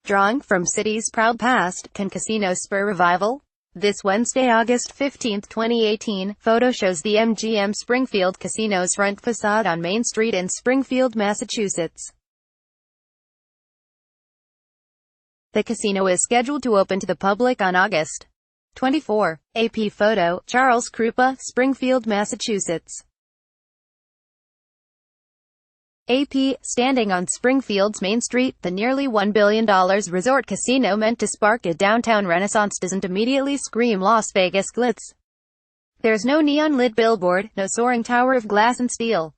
Drawing from city's proud past, can casino spur revival? This Wednesday, August 15, 2018, photo shows the MGM Springfield Casino's front facade on Main Street in Springfield, Massachusetts. The casino is scheduled to open to the public on August 24. AP photo, Charles Krupa, Springfield, Massachusetts. AP, standing on Springfield's Main Street, the nearly $1 billion resort casino meant to spark a downtown renaissance doesn't immediately scream Las Vegas glitz. There's no neon-lit billboard, no soaring tower of glass and steel.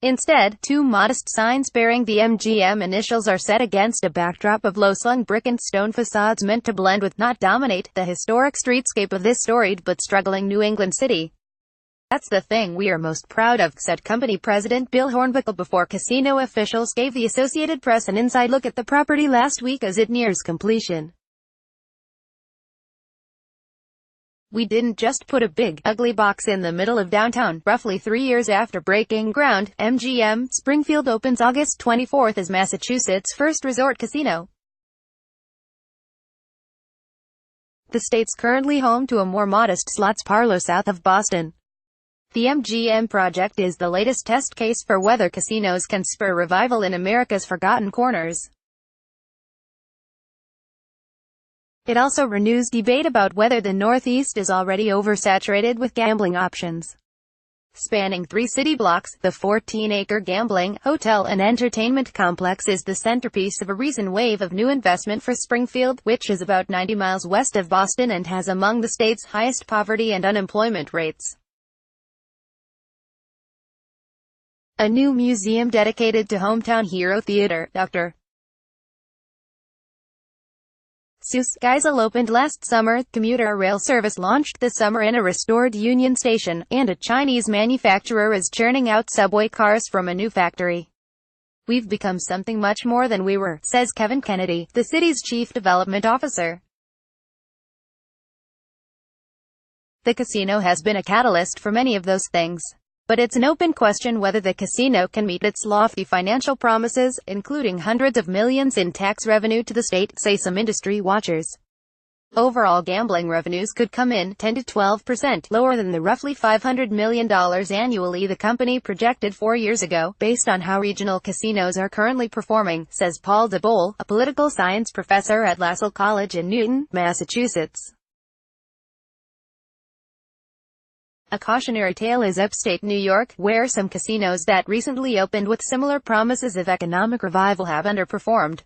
Instead, two modest signs bearing the MGM initials are set against a backdrop of low-slung brick and stone facades meant to blend with, not dominate, the historic streetscape of this storied but struggling New England city. "That's the thing we are most proud of," said company president Bill Hornbuckle before casino officials gave the Associated Press an inside look at the property last week as it nears completion. "We didn't just put a big, ugly box in the middle of downtown." Roughly 3 years after breaking ground, MGM Springfield opens August 24 as Massachusetts' first resort casino. The state's currently home to a more modest slots parlor south of Boston. The MGM project is the latest test case for whether casinos can spur revival in America's forgotten corners. It also renews debate about whether the Northeast is already oversaturated with gambling options. Spanning 3 city blocks, the 14-acre gambling, hotel and entertainment complex is the centerpiece of a recent wave of new investment for Springfield, which is about 90 miles west of Boston and has among the state's highest poverty and unemployment rates. A new museum dedicated to hometown hero theater, Dr. Seuss Geisel opened last summer, commuter rail service launched this summer in a restored Union Station, and a Chinese manufacturer is churning out subway cars from a new factory. "We've become something much more than we were," says Kevin Kennedy, the city's chief development officer. The casino has been a catalyst for many of those things. But it's an open question whether the casino can meet its lofty financial promises, including hundreds of millions in tax revenue to the state, say some industry watchers. Overall gambling revenues could come in 10 to 12% lower than the roughly $500 million annually the company projected 4 years ago, based on how regional casinos are currently performing, says Paul DeBole, a political science professor at LaSalle College in Newton, Massachusetts. A cautionary tale is upstate New York, where some casinos that recently opened with similar promises of economic revival have underperformed.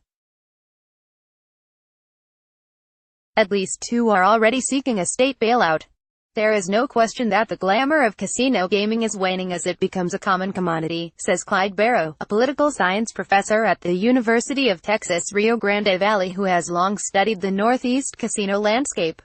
At least 2 are already seeking a state bailout. "There is no question that the glamour of casino gaming is waning as it becomes a common commodity," says Clyde Barrow, a political science professor at the University of Texas Rio Grande Valley who has long studied the Northeast casino landscape.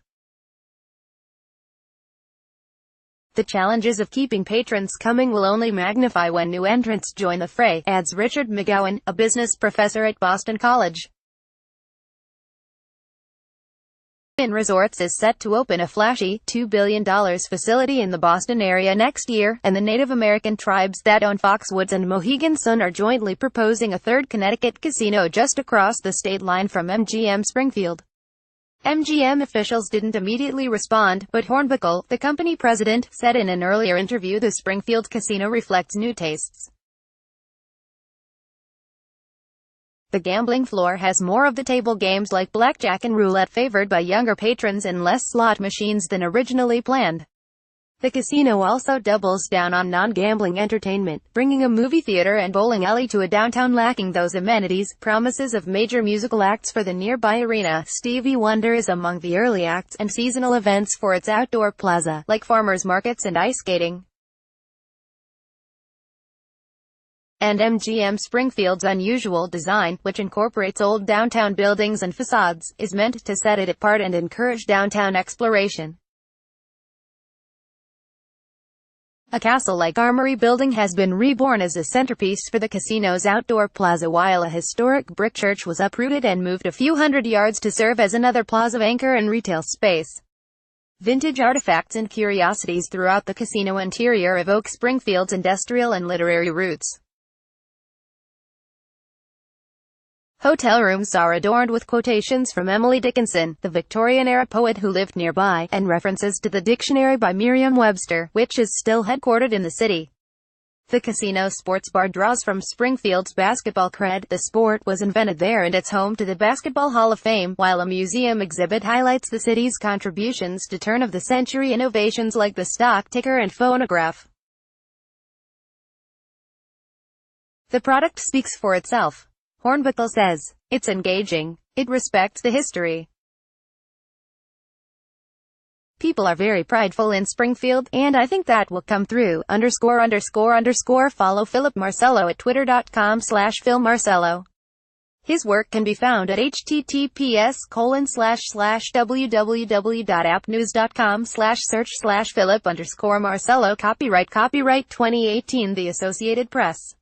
"The challenges of keeping patrons coming will only magnify when new entrants join the fray," adds Richard McGowan, a business professor at Boston College. Wynn Resorts is set to open a flashy, $2 billion facility in the Boston area next year, and the Native American tribes that own Foxwoods and Mohegan Sun are jointly proposing a third Connecticut casino just across the state line from MGM Springfield. MGM officials didn't immediately respond, but Hornbuckle, the company president, said in an earlier interview the Springfield casino reflects new tastes. "The gambling floor has more of the table games like blackjack and roulette favored by younger patrons and less slot machines than originally planned." The casino also doubles down on non-gambling entertainment, bringing a movie theater and bowling alley to a downtown lacking those amenities. Promises of major musical acts for the nearby arena. Stevie Wonder is among the early acts, and seasonal events for its outdoor plaza, like farmers markets and ice skating. And MGM Springfield's unusual design, which incorporates old downtown buildings and facades, is meant to set it apart and encourage downtown exploration. A castle-like armory building has been reborn as a centerpiece for the casino's outdoor plaza, while a historic brick church was uprooted and moved a few hundred yards to serve as another plaza anchor and retail space. Vintage artifacts and curiosities throughout the casino interior evoke Springfield's industrial and literary roots. Hotel rooms are adorned with quotations from Emily Dickinson, the Victorian-era poet who lived nearby, and references to the dictionary by Merriam-Webster, which is still headquartered in the city. The casino sports bar draws from Springfield's basketball cred. The sport was invented there and it's home to the Basketball Hall of Fame, while a museum exhibit highlights the city's contributions to turn-of-the-century innovations like the stock ticker and phonograph. The product speaks for itself. Hornbuckle says, "It's engaging. It respects the history. People are very prideful in Springfield, and I think that will come through." Follow Philip Marcello at twitter.com/philmarcello. His work can be found at https://www.appnews.com/search/Philip_Marcello. Copyright 2018 The Associated Press.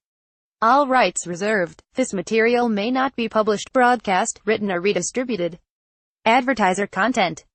All rights reserved. This material may not be published, broadcast, written or redistributed. Advertiser content.